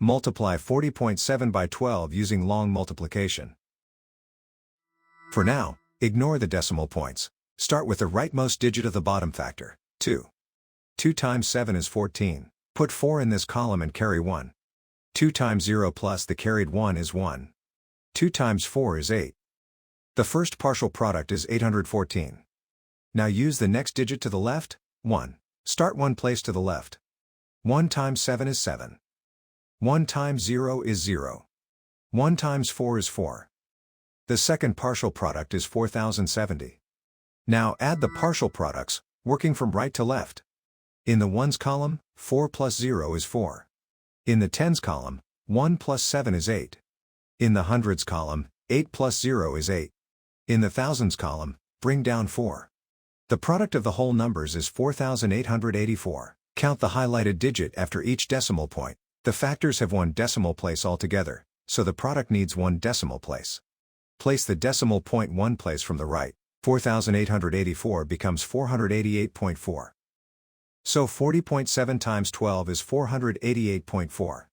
Multiply 40.7 by 12 using long multiplication. For now, ignore the decimal points. Start with the rightmost digit of the bottom factor, 2. 2 times 7 is 14. Put 4 in this column and carry 1. 2 times 0 plus the carried 1 is 1. 2 times 4 is 8. The first partial product is 814. Now use the next digit to the left, 1. Start one place to the left. 1 times 7 is 7. 1 times 0 is 0. 1 times 4 is 4. The second partial product is 4070. Now add the partial products, working from right to left. In the ones column, 4 plus 0 is 4. In the tens column, 1 plus 7 is 8. In the hundreds column, 8 plus 0 is 8. In the thousands column, bring down 4. The product of the whole numbers is 4884. Count the highlighted digit after each decimal point. The factors have one decimal place altogether, so the product needs one decimal place. Place the decimal point one place from the right. 4884 becomes 488.4. So 40.7 times 12 is 488.4.